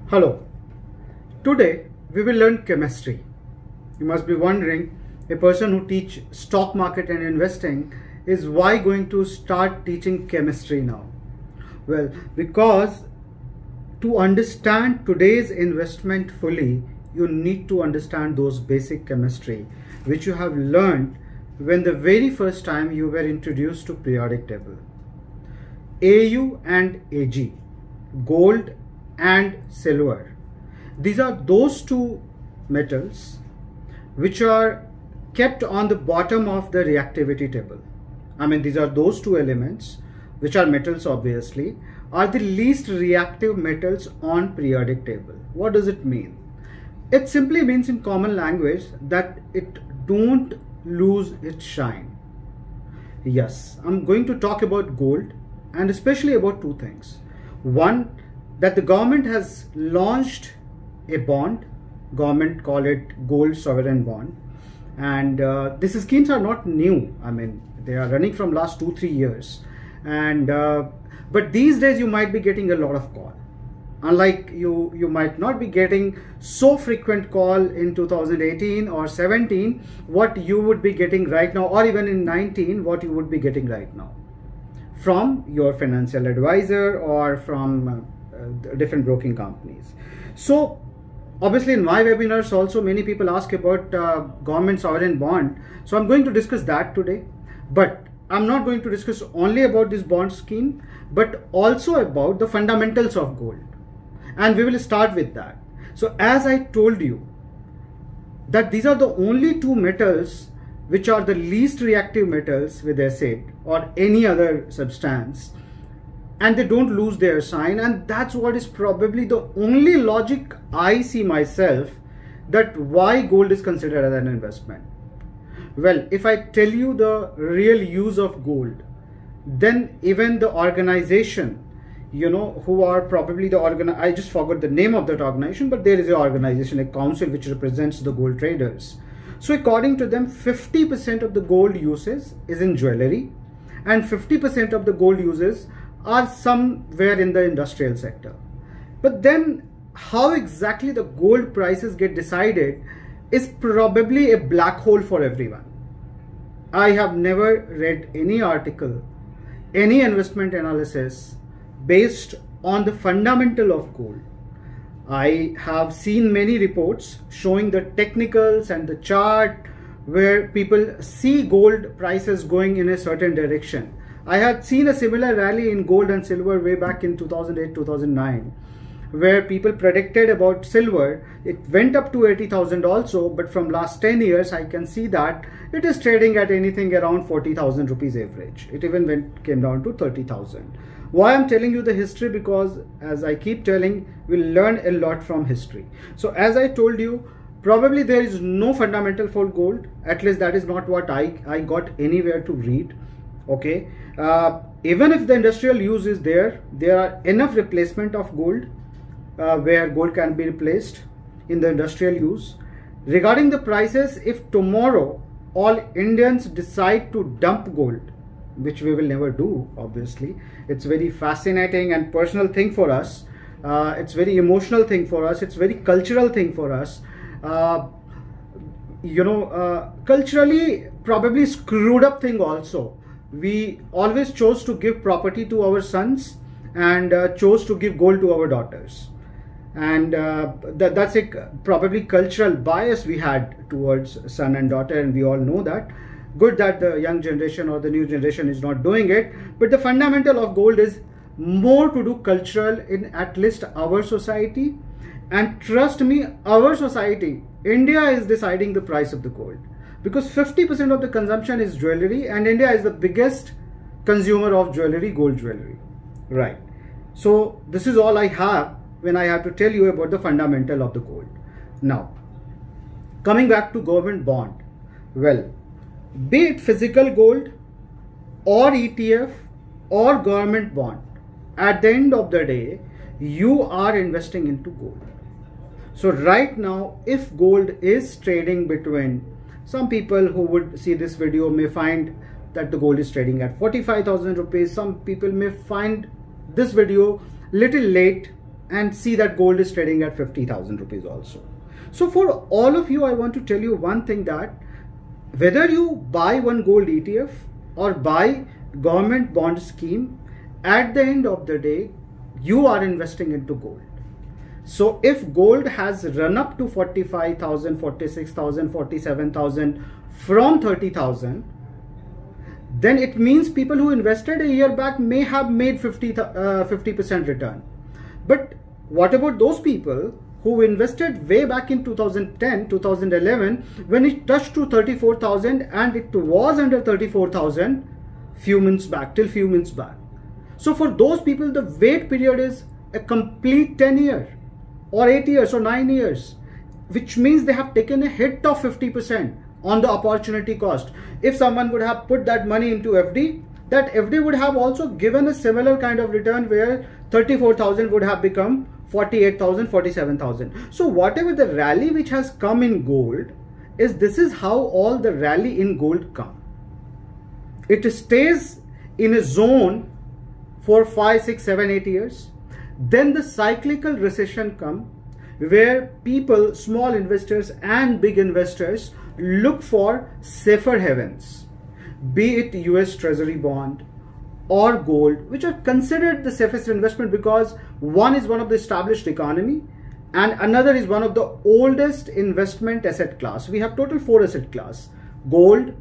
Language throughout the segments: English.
Hello. Today we will learn chemistry. You must be wondering, a person who teach stock market and investing is why going to start teaching chemistry now? Well, because to understand today's investment fully, you need to understand those basic chemistry which you have learned when the very first time you were introduced to periodic table. AU and AG, gold and silver. These are those two metals which are kept on the bottom of the reactivity table. These are those two elements which are metals, obviously, are the least reactive metals on periodic table. What does it mean? It simply means in common language that it don't lose its shine. Yes, I'm going to talk about gold and especially about two things. One, that the government has launched a bond. Government call it gold sovereign bond, and these schemes are not new. They are running from last 2-3 years, and but these days you might be getting a lot of call. Unlike you might not be getting so frequent call in 2018 or 17 what you would be getting right now, or even in 19 what you would be getting right now from your financial advisor or from different broking companies. So obviously in my webinars also many people ask about government sovereign bond. So I'm going to discuss that today, but I'm not going to discuss only about this bond scheme, but also about the fundamentals of gold. And we will start with that. So as I told you that these are the only two metals which are the least reactive metals with acid or any other substance, and they don't lose their sign, and that's what is probably the only logic I see myself that why gold is considered as an investment. Well, if I tell you the real use of gold, then even the organization, who are probably I just forgot the name of that organization, but there is an organization, a council which represents the gold traders. So according to them, 50% of the gold uses is in jewelry and 50% of the gold uses are somewhere in the industrial sector. But then how exactly the gold prices get decided is probably a black hole for everyone. I have never read any article, any investment analysis based on the fundamental of gold. I have seen many reports showing the technicals and the chart where people see gold prices going in a certain direction. I had seen a similar rally in gold and silver way back in 2008-2009, where people predicted about silver. It went up to 80,000 also, but from last 10 years I can see that it is trading at anything around 40,000 rupees average. It even came down to 30,000. Why I'm telling you the history? Because as I keep telling, we'll learn a lot from history. So as I told you, probably there is no fundamental for gold. At least that is not what I got anywhere to read. Okay, even if the industrial use is there are enough replacement of gold where gold can be replaced in the industrial use. Regarding the prices, if tomorrow all Indians decide to dump gold, which we will never do, obviously, it's very fascinating and personal thing for us, it's very emotional thing for us, it's very cultural thing for us, culturally probably screwed up thing also. We always chose to give property to our sons and chose to give gold to our daughters, and that's a probably cultural bias we had towards son and daughter, and we all know that. Good that the young generation or the new generation is not doing it, but the fundamental of gold is more to do cultural in at least our society. And trust me, our society, India, is deciding the price of the gold, because 50% of the consumption is jewelry, and India is the biggest consumer of jewelry, gold jewelry, right? So this is all I have when I have to tell you about the fundamental of the gold. Now, coming back to government bond, well, be it physical gold or ETF or government bond, at the end of the day, you are investing into gold. So right now, if gold is trading between, some people who would see this video may find that the gold is trading at 45,000 rupees. Some people may find this video little late and see that gold is trading at 50,000 rupees also. So for all of you, I want to tell you one thing, that whether you buy one gold ETF or buy government bond scheme, at the end of the day, you are investing into gold. So if gold has run up to 45,000, 46,000, 47,000 from 30,000, then it means people who invested a year back may have made 50% return. But what about those people who invested way back in 2010, 2011, when it touched to 34,000 and it was under 34,000 few months back, till few months back. So for those people, the wait period is a complete 10 years or 8 years or 9 years, which means they have taken a hit of 50% on the opportunity cost. If someone would have put that money into FD, that FD would have also given a similar kind of return, where 34,000 would have become 48,000, 47,000. So whatever the rally which has come in gold is, this is how all the rally in gold come. It stays in a zone for 5, 6, 7, 8 years. Then the cyclical recession come, where people, small investors and big investors, look for safer havens, be it US Treasury bond or gold, which are considered the safest investment, because one is one of the established economy and another is one of the oldest investment asset class. We have total 4 asset class: gold,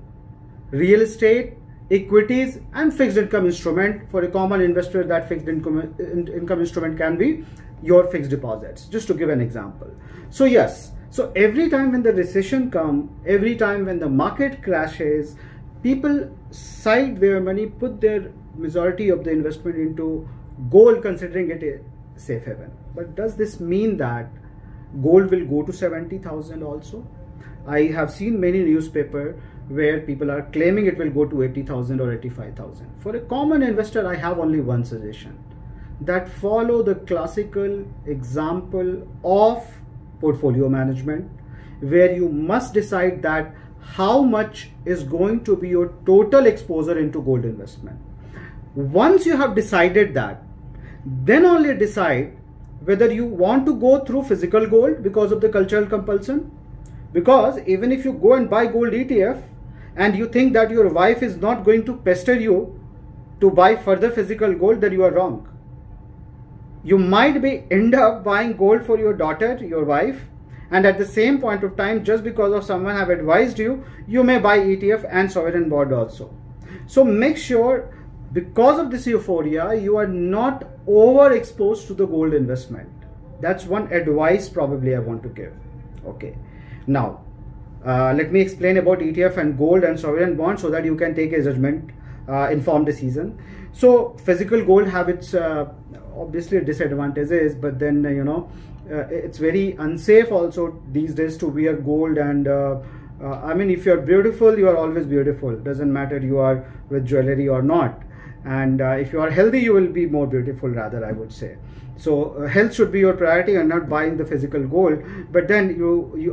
real estate, equities and fixed income instrument. For a common investor, that fixed income instrument can be your fixed deposits, just to give an example. So yes, so every time when the recession comes, every time when the market crashes, people side their money, put their majority of the investment into gold, considering it a safe haven. But does this mean that gold will go to 70,000 also? I have seen many newspapers where people are claiming it will go to 80,000 or 85,000. For a common investor, I have only one suggestion, that follow the classical example of portfolio management, where you must decide that how much is going to be your total exposure into gold investment. Once you have decided that, then only decide whether you want to go through physical gold because of the cultural compulsion. Because even if you go and buy gold ETF and you think that your wife is not going to pester you to buy further physical gold, then you are wrong. You might end up buying gold for your daughter, your wife, and at the same point of time, just because of someone have advised you, you may buy ETF and sovereign bond also. So make sure, because of this euphoria, you are not overexposed to the gold investment. That's one advice probably I want to give. Okay. Now, let me explain about ETF and gold and sovereign bond so that you can take a judgment, informed decision. So physical gold have its obviously disadvantages, but then it's very unsafe also these days to wear gold. And I mean, if you're beautiful, you are always beautiful. Doesn't matter you are with jewelry or not. And if you are healthy, you will be more beautiful, rather, I would say. So health should be your priority and not buying the physical gold. But then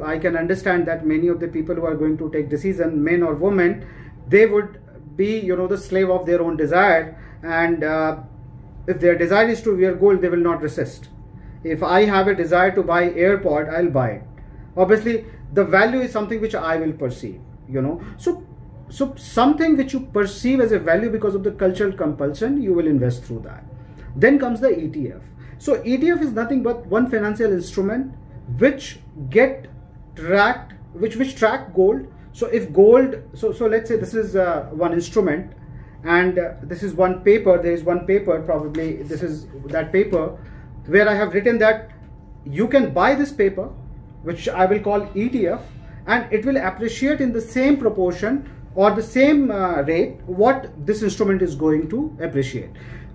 I can understand that many of the people who are going to take decision, men or women, they would be the slave of their own desire. And if their desire is to wear gold, they will not resist. If I have a desire to buy AirPod, I'll buy it. Obviously, the value is something which I will perceive, So something which you perceive as a value because of the cultural compulsion, you will invest through that. Then comes the ETF. So ETF is nothing but one financial instrument which track gold. So if gold, so let's say this is one instrument, and this is one paper. There is one paper, probably this is that paper, where I have written that you can buy this paper, which I will call ETF, and it will appreciate in the same proportion or the same rate what this instrument is going to appreciate.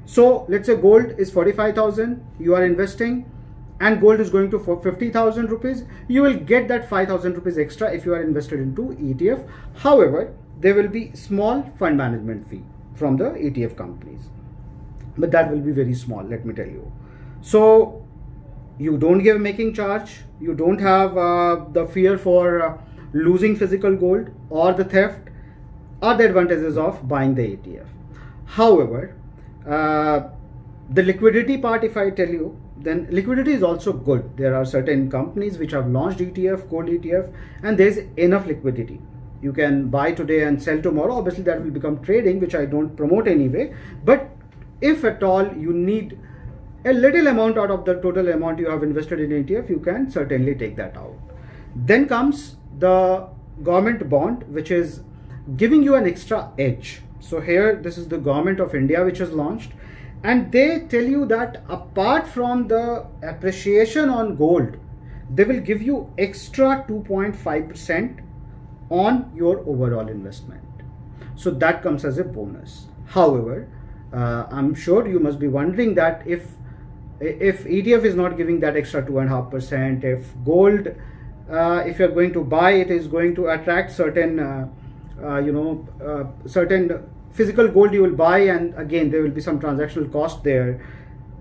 So let's say gold is 45,000, you are investing, and gold is going to 50,000 rupees. You will get that 5,000 rupees extra if you are invested into ETF. However, there will be small fund management fee from the ETF companies, but that will be very small, let me tell you. So you don't give making charge, you don't have the fear for losing physical gold or the theft, are the advantages of buying the ETF. However, the liquidity part, if I tell you, then liquidity is also good. There are certain companies which have launched ETF, gold ETF, and there is enough liquidity. You can buy today and sell tomorrow. Obviously that will become trading, which I don't promote anyway, but if at all you need a little amount out of the total amount you have invested in ETF, you can certainly take that out. Then comes the government bond, which is giving you an extra edge. So here, this is the government of India which has launched, and they tell you that apart from the appreciation on gold, they will give you extra 2.5% on your overall investment. So that comes as a bonus. However, I'm sure you must be wondering that if ETF is not giving that extra 2.5%, if gold, if you're going to buy, it is going to attract certain, certain physical gold you will buy, and again there will be some transactional cost there,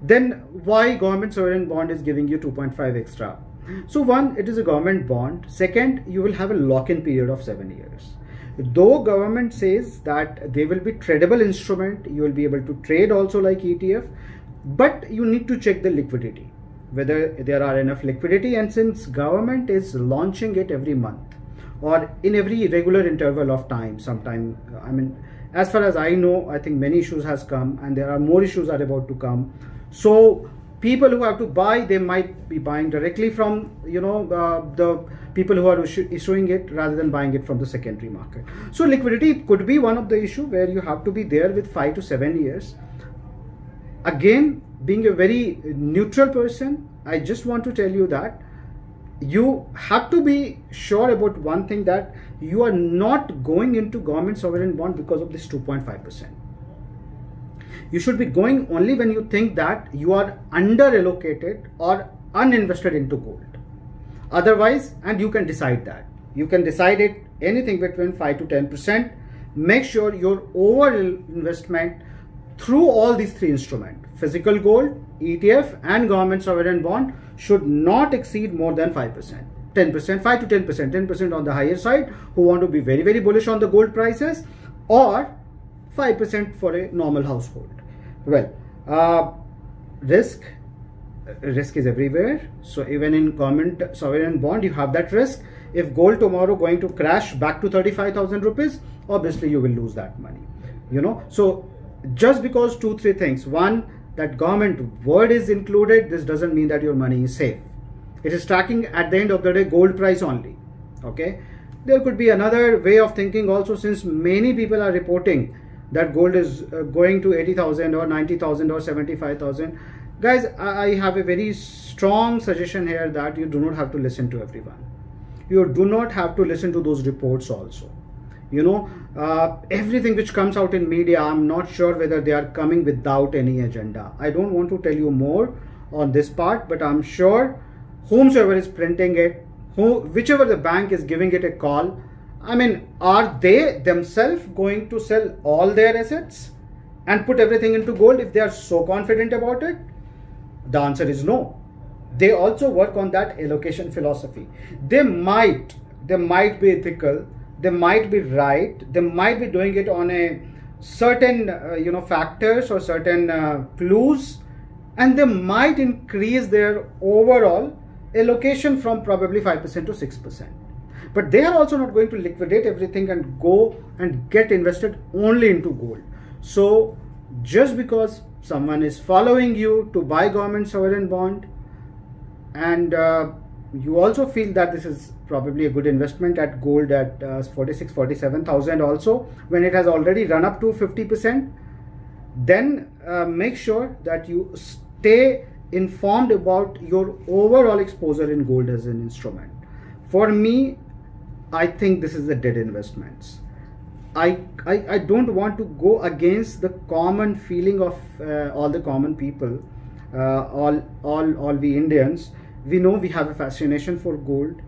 then why government sovereign bond is giving you 2.5 extra? So one, it is a government bond. Second, you will have a lock-in period of 7 years. Though government says that they will be tradable instrument, you will be able to trade also like ETF, but you need to check the liquidity, whether there are enough liquidity, and since government is launching it every month or in every regular interval of time, sometime, I mean, as far as I know, I think many issues has come and there are more issues are about to come. So people who have to buy, they might be buying directly from, the people who are issuing it rather than buying it from the secondary market. So liquidity could be one of the issue where you have to be there with 5 to 7 years. Again, being a very neutral person, I just want to tell you that you have to be sure about one thing, that you are not going into government sovereign bond because of this 2.5%. You should be going only when you think that you are under allocated or uninvested into gold. Otherwise, and you can decide that. You can decide it anything between 5 to 10%. Make sure your overall investment through all these three instruments, physical gold, ETF and government sovereign bond, should not exceed more than 5%. 10%, 5 to 10%, 10% on the higher side who want to be very, very bullish on the gold prices, or 5% for a normal household. Well, risk is everywhere. So even in government sovereign bond, you have that risk. If gold tomorrow going to crash back to 35,000 rupees, obviously you will lose that money. So just because 2-3 things. One, that government word is included, this doesn't mean that your money is safe. It is tracking at the end of the day gold price only. Okay. There could be another way of thinking also, since many people are reporting that gold is going to 80,000 or 90,000 or 75,000. Guys, I have a very strong suggestion here that you do not have to listen to everyone. You do not have to listen to those reports also. Everything which comes out in media, I'm not sure whether they are coming without any agenda. I don't want to tell you more on this part, but I'm sure whomsoever is printing it, whichever the bank is giving it a call, I mean, are they themselves going to sell all their assets and put everything into gold if they are so confident about it? The answer is no. They also work on that allocation philosophy. They might be ethical, they might be right, they might be doing it on a certain factors or certain clues, and they might increase their overall allocation from probably 5% to 6%. But they are also not going to liquidate everything and go and get invested only into gold. So just because someone is following you to buy government sovereign bond, and you also feel that this is probably a good investment at gold at 47,000 also, when it has already run up to 50%, then make sure that you stay informed about your overall exposure in gold as an instrument. For me, I think this is a dead investments. I don't want to go against the common feeling of all the common people, all we Indians. We know we have a fascination for gold.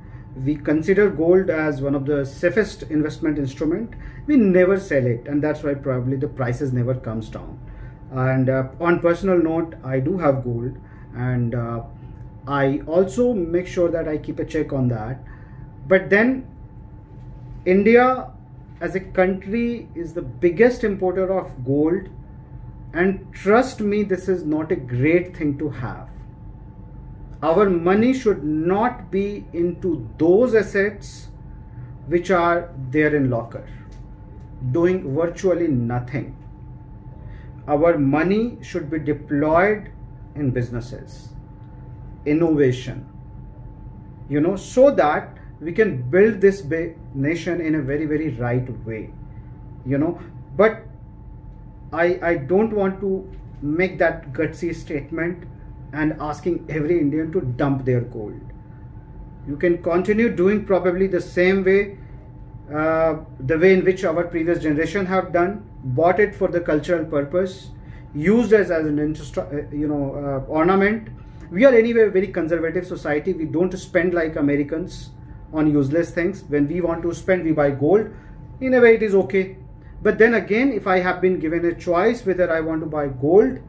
We consider gold as one of the safest investment instrument. We never sell it, and that's why probably the prices never comes down. And on personal note, I do have gold, and I also make sure that I keep a check on that. But then India as a country is the biggest importer of gold, and trust me, this is not a great thing to have. Our money should not be into those assets which are there in locker, doing virtually nothing. Our money should be deployed in businesses, innovation, so that we can build this nation in a very, very right way, but I don't want to make that gutsy statement and asking every Indian to dump their gold. You can continue doing probably the same way, the way in which our previous generation have done, bought it for the cultural purpose, used as an ornament. We are anyway a very conservative society. We don't spend like Americans on useless things. When we want to spend, we buy gold. In a way, it is okay. But then again, if I have been given a choice whether I want to buy gold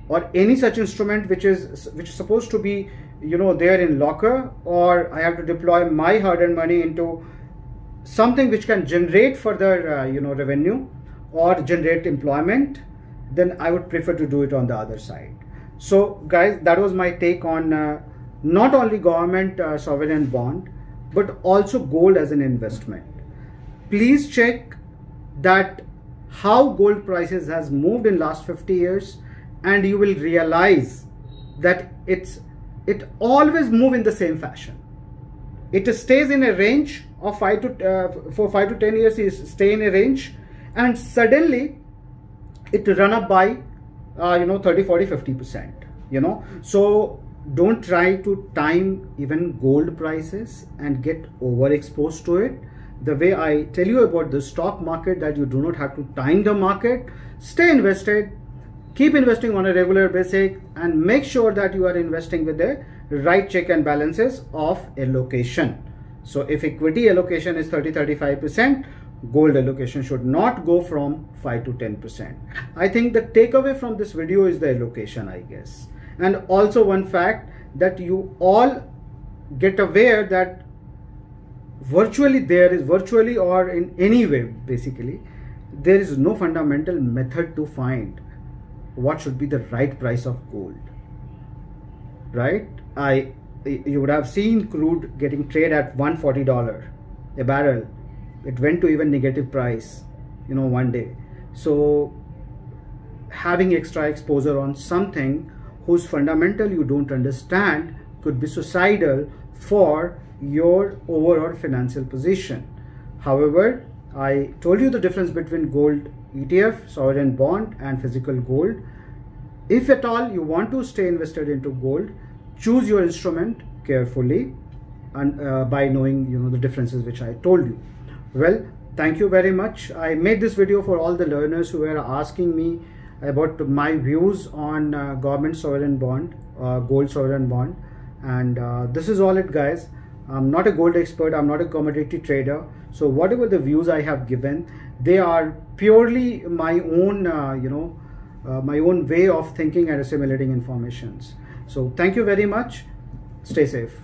or any such instrument which is supposed to be there in locker, or I have to deploy my hard-earned money into something which can generate further revenue or generate employment, then I would prefer to do it on the other side. So guys, that was my take on not only government sovereign bond, but also gold as an investment. Please check that how gold prices has moved in last 50 years, and you will realize that it always move in the same fashion. It stays in a range of 5 to 10 years. It stay in a range, and suddenly it run up by 30, 40, 50%. So don't try to time even gold prices and get overexposed to it. The way I tell you about the stock market, that you do not have to time the market. Stay invested, keep investing on a regular basis, and make sure that you are investing with the right check and balances of allocation. So if equity allocation is 30-35%, gold allocation should not go from 5 to 10%. I think the takeaway from this video is the allocation, I guess. And also one fact that you all get aware that virtually or in any way, basically, there is no fundamental method to find what should be the right price of gold, right? You would have seen crude getting traded at $140 a barrel. It went to even negative price, one day. So having extra exposure on something whose fundamental you don't understand could be suicidal for your overall financial position. However, I told you the difference between gold ETF, sovereign bond, and physical gold. If at all you want to stay invested into gold, choose your instrument carefully, and by knowing the differences which I told you. Well, thank you very much. I made this video for all the learners who were asking me about my views on government sovereign bond, gold sovereign bond, and this is all it, guys. I'm not a gold expert, I'm not a commodity trader, so whatever the views I have given, they are purely my own my own way of thinking and assimilating informations. So thank you very much. Stay safe.